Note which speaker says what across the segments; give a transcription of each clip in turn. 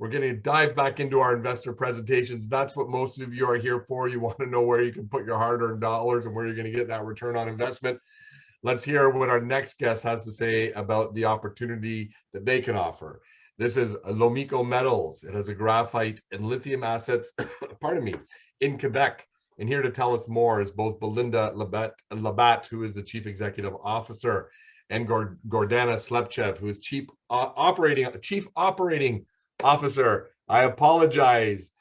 Speaker 1: We're going to dive back into our investor presentations. That's what most of you are here for. You want to know where you can put your hard-earned dollars and where you're going to get that return on investment. Let's hear what our next guest has to say about the opportunity that they can offer. This is Lomiko Metals. It has a graphite and lithium assets, pardon me, in Quebec. And here to tell us more is both Belinda Labatte, who is the Chief Executive Officer, and Gordana Slepcev, who is Chief Operating Officer. I apologize,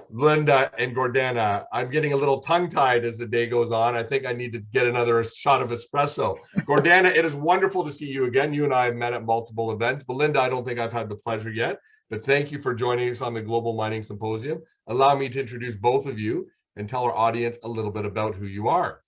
Speaker 1: Belinda and Gordana. I'm getting a little tongue-tied as the day goes on. I think I need to get another shot of espresso. Gordana, it is wonderful to see you again. You and I have met at multiple events. Belinda, I don't think I've had the pleasure yet, but thank you for joining us on the Global Mining Symposium. Allow me to introduce both of you and tell our audience a little bit about who you are.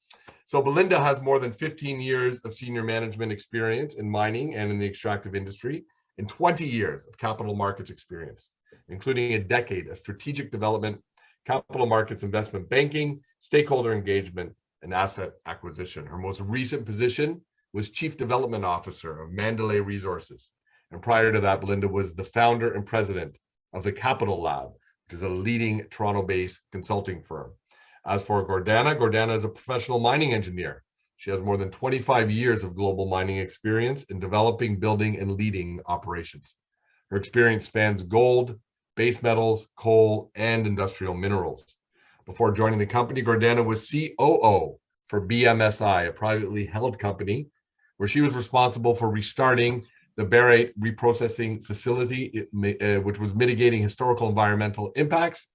Speaker 1: So Belinda has more than 15 years of senior management experience in mining and in the extractive industry, and 20 years of capital markets experience, including a decade of strategic development, capital markets investment banking, stakeholder engagement, and asset acquisition. Her most recent position was Chief Development Officer of Mandalay Resources. And prior to that, Belinda was the founder and president of the Capital Lab, which is a leading Toronto-based consulting firm. As for Gordana, Gordana is a professional mining engineer. She has more than 25 years of global mining experience in developing, building, and leading operations. Her experience spans gold, base metals, coal, and industrial minerals. Before joining the company, Gordana was COO for BMSI, a privately held company, where she was responsible for restarting the barite reprocessing facility, which was mitigating historical environmental impacts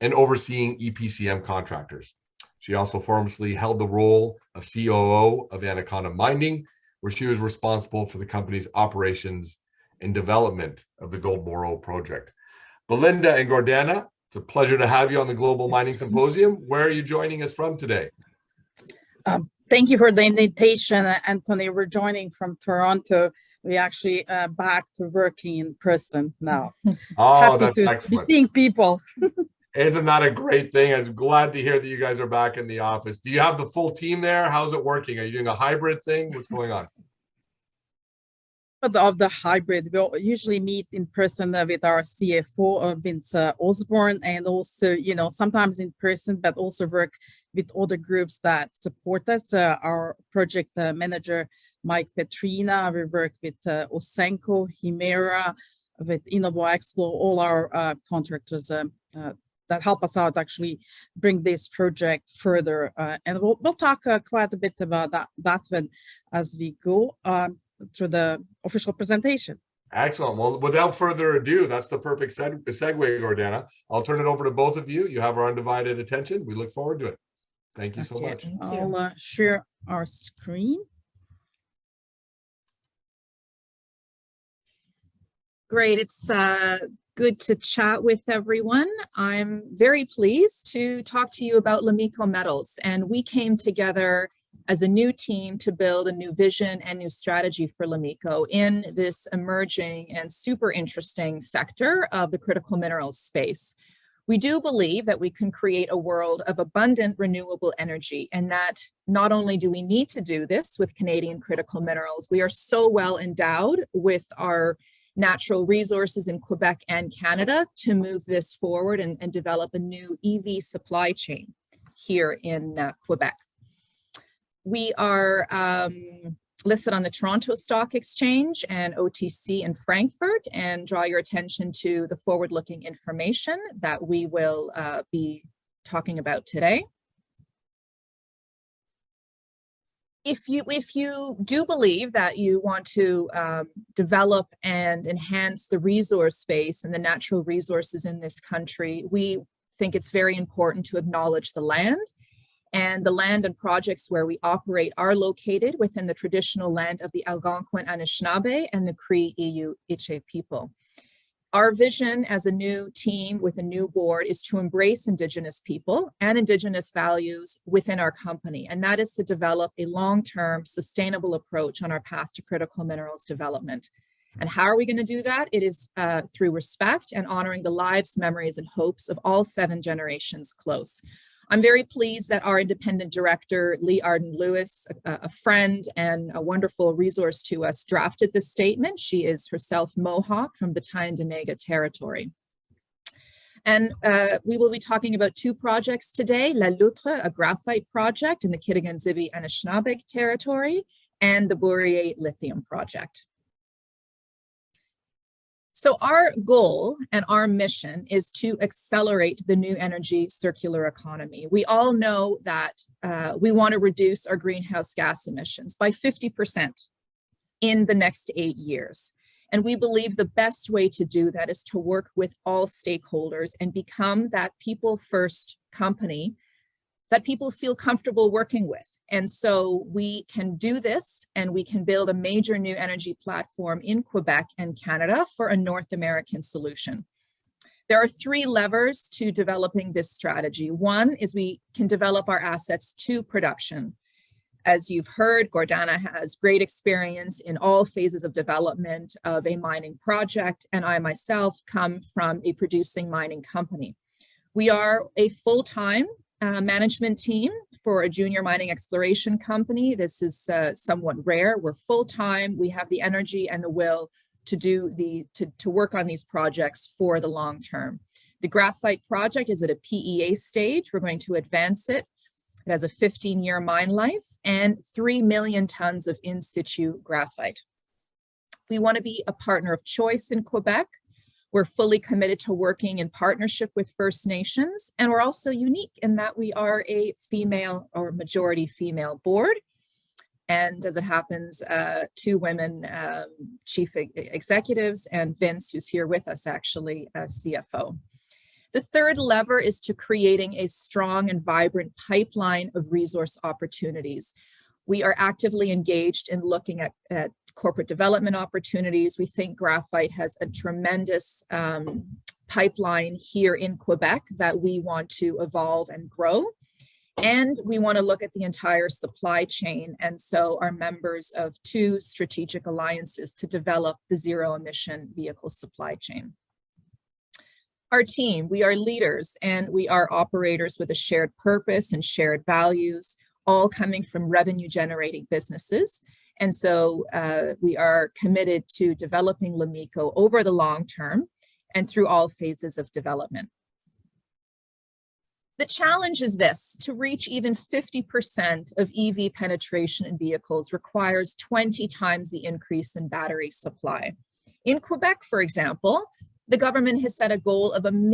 Speaker 1: and overseeing EPCM contractors. She also formerly held the role of COO of Anaconda Mining, where she was responsible for the company's operations and development of the Goldboro project. Belinda and Gordana, it's a pleasure to have you on the Global Mining Symposium. Where are you joining us from today?
Speaker 2: Thank you for the invitation, Anthony. We're joining from Toronto. We actually back to working in person now.
Speaker 1: Oh,
Speaker 2: Happy
Speaker 1: that's
Speaker 2: to be
Speaker 1: excellent.
Speaker 2: seeing people.
Speaker 1: Isn't that a great thing? I'm glad to hear that you guys are back in the office. Do you have the full team there? How's it working? Are you doing a hybrid thing? What's going on?
Speaker 2: Of the hybrid, we'll usually meet in person with our CFO, Vince Osborne, and also, sometimes in person, but also work with other groups that support us. Our project manager, Mike Petrina, we work with Osenko, Himera, with Innovo Expo, all our contractors that help us out actually bring this project further. And we'll talk quite a bit about that one as we go through the official presentation.
Speaker 1: Excellent. Well, without further ado, that's the perfect segue, Gordana. I'll turn it over to both of you. You have our undivided attention. We look forward to it. Thank you so much.
Speaker 2: I'll share our screen.
Speaker 3: Great. It's good to chat with everyone. I'm very pleased to talk to you about Lomiko Metals, and we came together as a new team to build a new vision and new strategy for Lomiko in this emerging and super interesting sector of the critical minerals space. We do believe that we can create a world of abundant renewable energy, and that not only do we need to do this with Canadian critical minerals, we are so well endowed with our natural resources in Quebec and Canada to move this forward and develop a new EV supply chain here in Quebec. We are listed on the Toronto Stock Exchange and OTC in Frankfurt, and draw your attention to the forward-looking information that we will be talking about today. If you do believe that you want to develop and enhance the resource base and the natural resources in this country, we think it's very important to acknowledge the land. And the land and projects where we operate are located within the traditional land of the Algonquin Anishinaabe and the Cree Iyu-Iche people. Our vision as a new team with a new board is to embrace Indigenous people and Indigenous values within our company, and that is to develop a long-term sustainable approach on our path to critical minerals development. And how are we going to do that? It is through respect and honoring the lives, memories, and hopes of all 7 generations close. I'm very pleased that our independent director, Lee Arden-Lewis, a friend and a wonderful resource to us, drafted this statement. She is herself Mohawk from the Tyendinaga territory. And we will be talking about two projects today, La Loutre, a graphite project in the Kitigan-Zibi-Anishinaabe territory, and the Bourier lithium project. So our goal and our mission is to accelerate the new energy circular economy. We all know that we want to reduce our greenhouse gas emissions by 50% in the next 8 years. And we believe the best way to do that is to work with all stakeholders and become that people first company that people feel comfortable working with. And so we can do this and we can build a major new energy platform in Quebec and Canada for a North American solution. There are 3 levers to developing this strategy. One is we can develop our assets to production. As you've heard, Gordana has great experience in all phases of development of a mining project, and I myself come from a producing mining company. We are a full-time management team for a junior mining exploration company. This is somewhat rare. We're full-time. We have the energy and the will to work on these projects for the long term. The graphite project is at a PEA stage. We're going to advance it. It has a 15-year mine life and 3 million tons of in situ graphite. We want to be a partner of choice in Quebec. We're fully committed to working in partnership with First Nations, and we're also unique in that we are a female or majority female board. And as it happens, 2 women chief executives, and Vince, who's here with us actually, as CFO. The third lever is to creating a strong and vibrant pipeline of resource opportunities. We are actively engaged in looking at corporate development opportunities. We think graphite has a tremendous pipeline here in Quebec that we want to evolve and grow. And we want to look at the entire supply chain. And so are members of 2 strategic alliances to develop the zero emission vehicle supply chain. Our team, we are leaders and we are operators with a shared purpose and shared values, all coming from revenue generating businesses. And so we are committed to developing Lomiko over the long term and through all phases of development. The challenge is this: to reach even 50% of EV penetration in vehicles requires 20 times the increase in battery supply. In Quebec, for example, the government has set a goal of over 1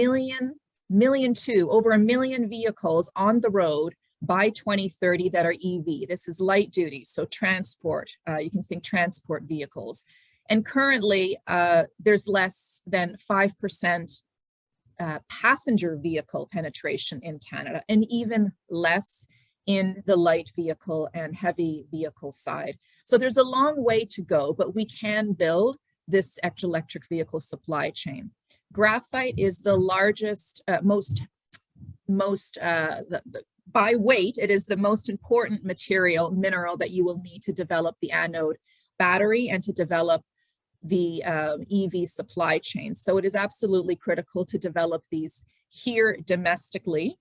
Speaker 3: million vehicles on the road by 2030 that are EV. This is light duty, so transport. You can think transport vehicles. And currently, there's less than 5% passenger vehicle penetration in Canada, and even less in the light vehicle and heavy vehicle side. So there's a long way to go, but we can build this electric vehicle supply chain. Graphite is the largest, by weight, it is the most important mineral that you will need to develop the anode battery and to develop the EV supply chain. So it is absolutely critical to develop these here domestically.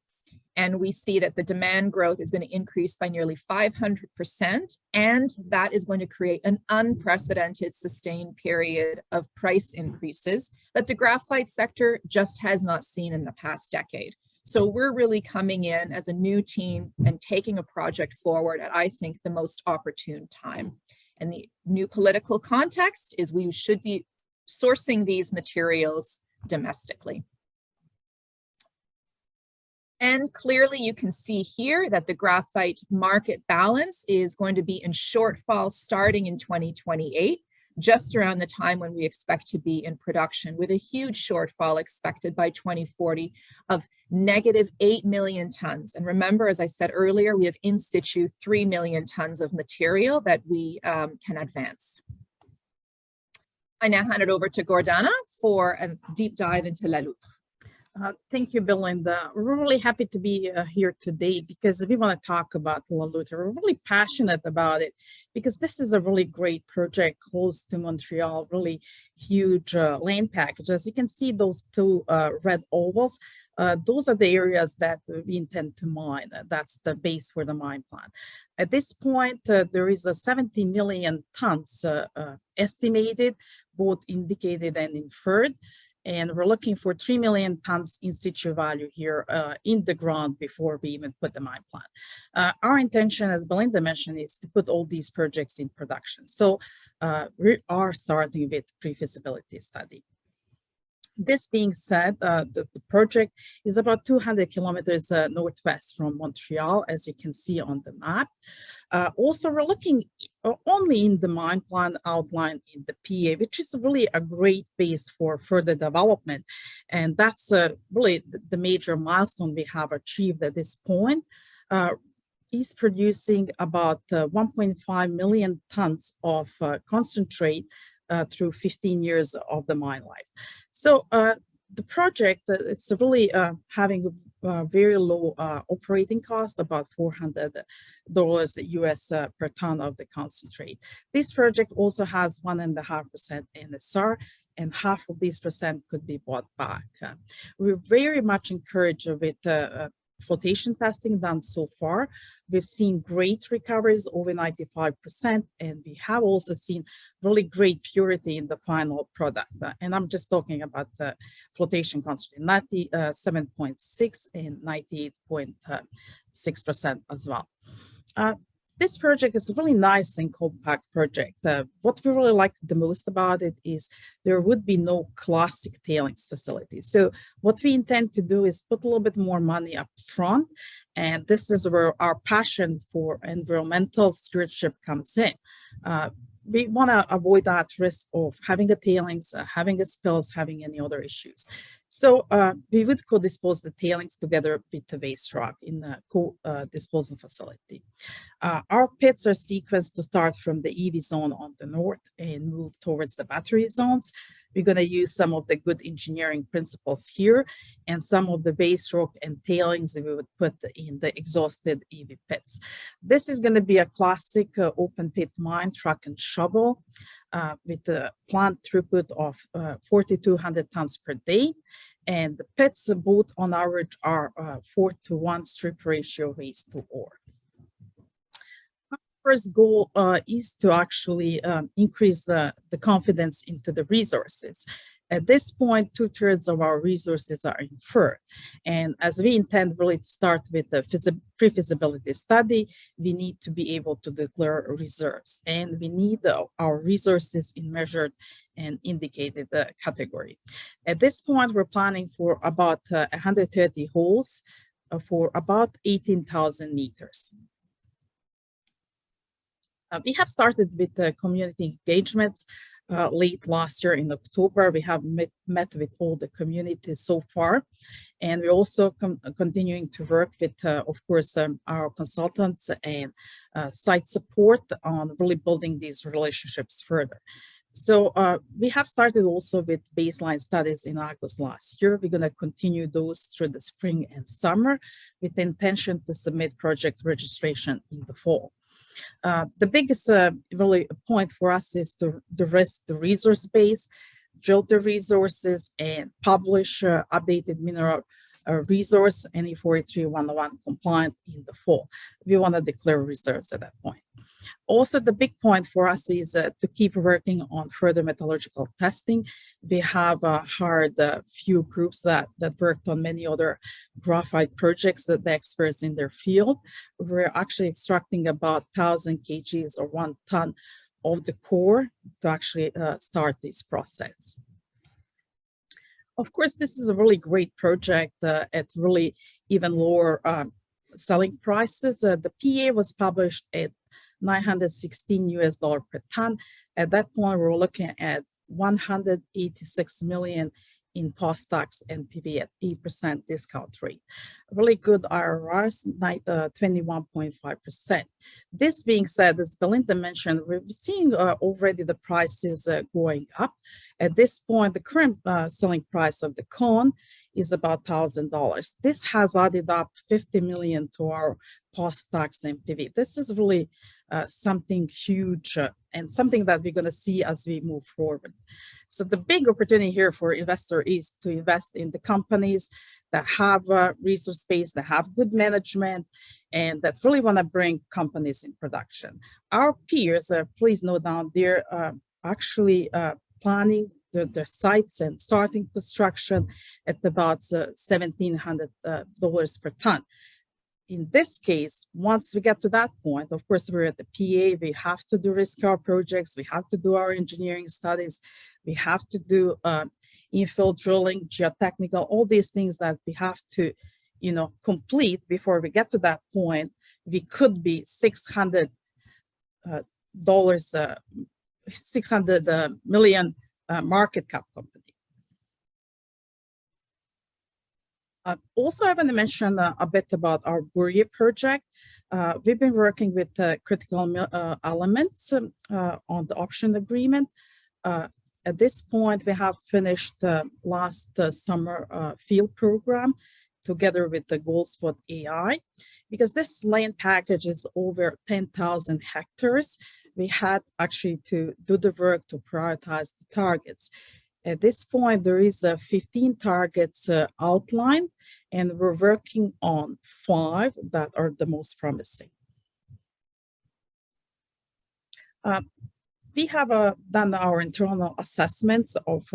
Speaker 3: And we see that the demand growth is going to increase by nearly 500%, and that is going to create an unprecedented sustained period of price increases that the graphite sector just has not seen in the past decade. So we're really coming in as a new team and taking a project forward at, I think, the most opportune time. And the new political context is we should be sourcing these materials domestically. And clearly you can see here that the graphite market balance is going to be in shortfall starting in 2028, just around the time when we expect to be in production, with a huge shortfall expected by 2040 of negative 8 million tons. And remember, as I said earlier, we have in situ 3 million tons of material that we can advance. I now hand it over to Gordana for a deep dive into La Loutre.
Speaker 2: Thank you, Belinda. We're really happy to be here today because we want to talk about La Loutre. We're really passionate about it because this is a really great project close to Montreal, really huge land package. As you can see, those 2 red ovals, those are the areas that we intend to mine. That's the base for the mine plan. At this point, there is a 70 million tons estimated, both indicated and inferred. And we're looking for 3 million tons in situ value here in the ground before we even put the mine plan. Our intention, as Belinda mentioned, is to put all these projects in production. So we are starting with pre-feasibility study. This being said, the project is about 200 kilometers northwest from Montreal, as you can see on the map. Also, we're looking only in the mine plan outlined in the PA, which is really a great base for further development. And that's really the major milestone we have achieved at this point. Is producing about 1.5 million tons of concentrate through 15 years of the mine life. So the project, it's really having a very low operating cost, about $400 US per ton of the concentrate. This project also has 1.5% NSR, and half of this percent could be bought back. We're very much encouraged with flotation testing done so far. We've seen great recoveries over 95%, and we have also seen really great purity in the final product. And I'm just talking about the flotation concentrate, 97.6 and 98.6% as well. This project is a really nice and compact project. What we really like the most about it is there would be no classic tailings facility. So what we intend to do is put a little bit more money up front, and this is where our passion for environmental stewardship comes in. We want to avoid that risk of having a tailings, having a spills, having any other issues. So we would co-dispose the tailings together with the waste rock in the co-disposal facility. Our pits are sequenced to start from the EV zone on the north and move towards the battery zones. We're going to use some of the good engineering principles here and some of the waste rock and tailings that we would put in the exhausted EV pits. This is going to be a classic open pit mine, truck and shovel, with the plant throughput of 4,200 tons per day. And the pits both on average are 4-to-1 strip ratio waste to ore. Our first goal is to actually increase the confidence into the resources. At this point, 2/3 of our resources are inferred. And as we intend really to start with the pre-feasibility study, we need to be able to declare reserves. And we need our resources in measured and indicated category. At this point, we're planning for about 130 holes for about 18,000 meters. We have started with the community engagements. Late last year in October, we have met with all the communities so far. And we're also continuing to work with, of course, our consultants and site support on really building these relationships further. So we have started also with baseline studies in August last year. We're going to continue those through the spring and summer with the intention to submit project registration in the fall. The biggest really point for us is to de-risk the resource base, drill the resources, and publish updated mineral resource NI 43-101 compliant in the fall. We want to declare reserves at that point. Also, the big point for us is to keep working on further metallurgical testing. We have hired a few groups that worked on many other graphite projects, that the experts in their field. We're actually extracting about 1,000 kgs or 1 ton of the core to actually start this process. Of course, this is a really great project at really even lower selling prices. The PA was published at $916 US per ton. At that point, we're looking at 186 million in post-tax NPV at 8% discount rate. Really good IRRs, 21.5%. This being said, as Belinda mentioned, we're seeing already the prices going up. At this point, the current selling price of the cone is about $1,000. This has added up 50 million to our post-tax NPV. This is really something huge and something that we're going to see as we move forward. So the big opportunity here for investor is to invest in the companies that have a resource base, that have good management, and that really want to bring companies in production. Our peers, please note down, they're actually planning the sites and starting construction at about $1,700 per ton. In this case, once we get to that point, of course, we're at the PA, we have to do risk our projects, we have to do our engineering studies, we have to do infill drilling, geotechnical, all these things that we have to, complete before we get to that point. We could be $600 million market cap company. Also, I want to mention a bit about our Bourier project. We've been working with critical elements on the option agreement. At this point, we have finished last summer field program together with the Goldspot AI. Because this land package is over 10,000 hectares, we had actually to do the work to prioritize the targets. At this point, there is 15 targets outlined, and we're working on 5 that are the most promising. We have done our internal assessments of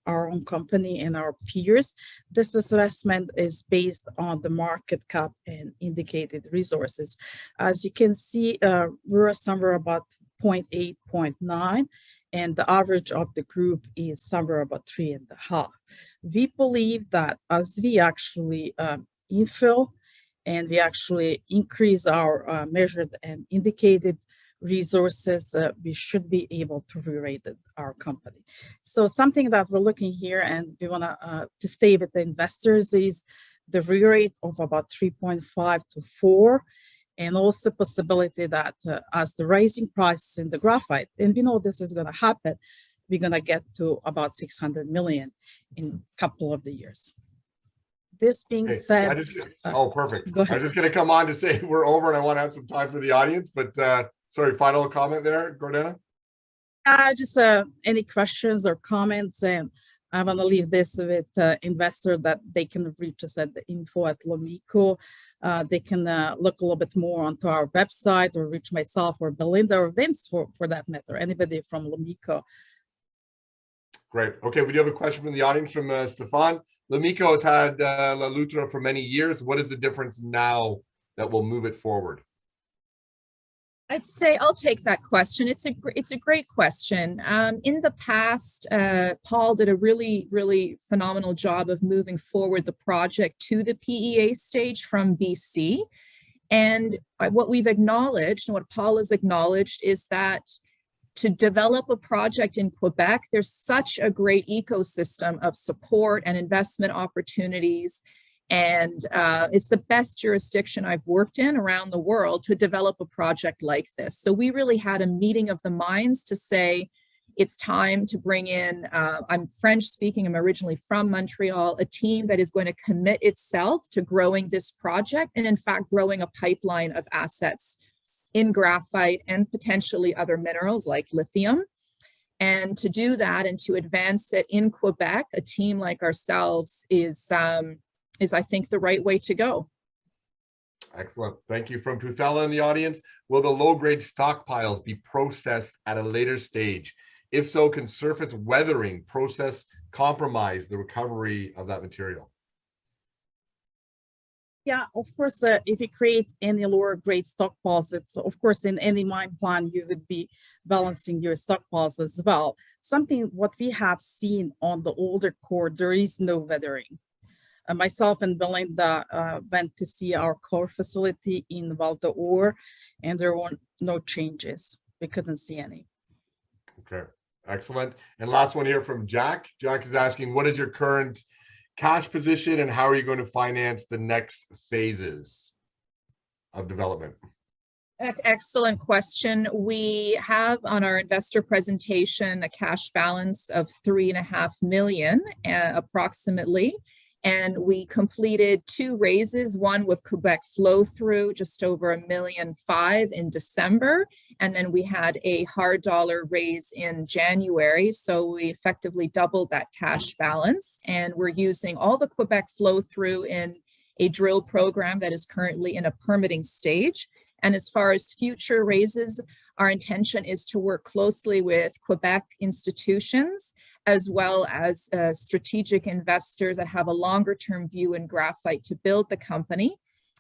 Speaker 2: our own company and our peers. This assessment is based on the market cap and indicated resources. As you can see, we're somewhere about 0.8, 0.9. And the average of the group is somewhere about 3.5. We believe that as we actually infill and we actually increase our measured and indicated resources, we should be able to re-rate our company. So something that we're looking here and we want to stay with the investors is the re-rate of about 3.5 to 4. And also possibility that as the rising prices in the graphite, and we know this is going to happen, we're going to get to about 600 million in a couple of the years. This being said,
Speaker 1: perfect. I was just going to come on to say we're over and I want to have some time for the audience, but sorry, final comment there, Gordana?
Speaker 2: Just any questions or comments, and I want to leave this with investor that they can reach us at the info at Lomiko. They can look a little bit more onto our website or reach myself or Belinda or Vince for that matter, anybody from Lomiko.
Speaker 1: Great. Okay, we do have a question from the audience from Stefan. Lomiko has had Loutre for many years. What is the difference now that will move it forward?
Speaker 3: I'd say I'll take that question. It's a great question. In the past, Paul did a really phenomenal job of moving forward the project to the PEA stage from BC. And what we've acknowledged and what Paul has acknowledged is that to develop a project in Quebec, there's such a great ecosystem of support and investment opportunities. And it's the best jurisdiction I've worked in around the world to develop a project like this. So we really had a meeting of the minds to say, it's time to bring in, I'm French speaking, I'm originally from Montreal, a team that is going to commit itself to growing this project and in fact, growing a pipeline of assets in graphite and potentially other minerals like lithium. And to do that and to advance it in Quebec, a team like ourselves is I think the right way to go.
Speaker 1: Excellent. Thank you. From Puthella in the audience, will the low-grade stockpiles be processed at a later stage? If so, can surface weathering process compromise the recovery of that material?
Speaker 2: Yeah, of course, if you create any lower grade stockpiles, it's of course in any mine plan, you would be balancing your stockpiles as well. What we have seen on the older core, there is no weathering. Myself and Belinda went to see our core facility in Val d'Or, and there were no changes. We couldn't see any.
Speaker 1: Okay, excellent. And last one here from Jack. Jack is asking, what is your current cash position and how are you going to finance the next phases of development?
Speaker 3: That's an excellent question. We have on our investor presentation a cash balance of $3.5 million approximately. And we completed 2 raises, one with Quebec flow through just over $1.5 million in December. And then we had a hard dollar raise in January. So we effectively doubled that cash balance. And we're using all the Quebec flow through in a drill program that is currently in a permitting stage. And as far as future raises, our intention is to work closely with Quebec institutions, as well as strategic investors that have a longer term view in graphite to build the company.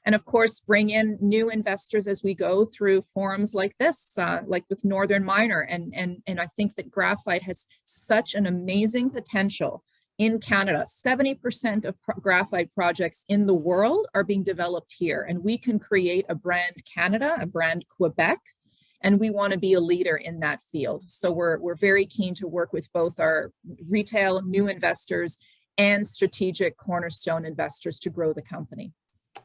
Speaker 3: And of course, bring in new investors as we go through forums like this, like with Northern Miner. And I think that graphite has such an amazing potential in Canada. 70% of graphite projects in the world are being developed here. And we can create a brand Canada, a brand Quebec, and we want to be a leader in that field. So we're very keen to work with both our retail new investors and strategic cornerstone investors to grow the company.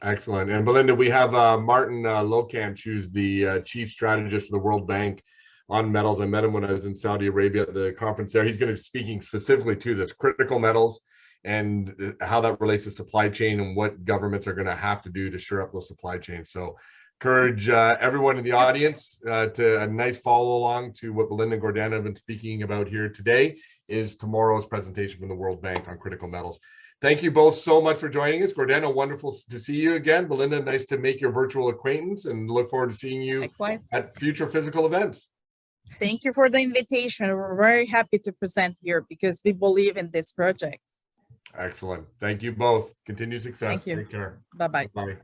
Speaker 1: Excellent. And Belinda, we have Martin Lokamp, who's the chief strategist for the World Bank on metals. I met him when I was in Saudi Arabia at the conference there. He's going to be speaking specifically to this critical metals and how that relates to supply chain and what governments are going to have to do to shore up those supply chains. So encourage everyone in the audience to a nice follow along to what Belinda and Gordana have been speaking about here today is tomorrow's presentation from the World Bank on critical metals. Thank you both so much for joining us. Gordana, wonderful to see you again. Belinda, nice to make your virtual acquaintance and look forward to seeing you
Speaker 2: Likewise.
Speaker 1: at future physical events.
Speaker 2: Thank you for the invitation. We're very happy to present here because we believe in this project.
Speaker 1: Excellent. Thank you both. Continued success.
Speaker 2: Thank you.
Speaker 1: Take care.
Speaker 2: Bye-bye.
Speaker 1: Bye.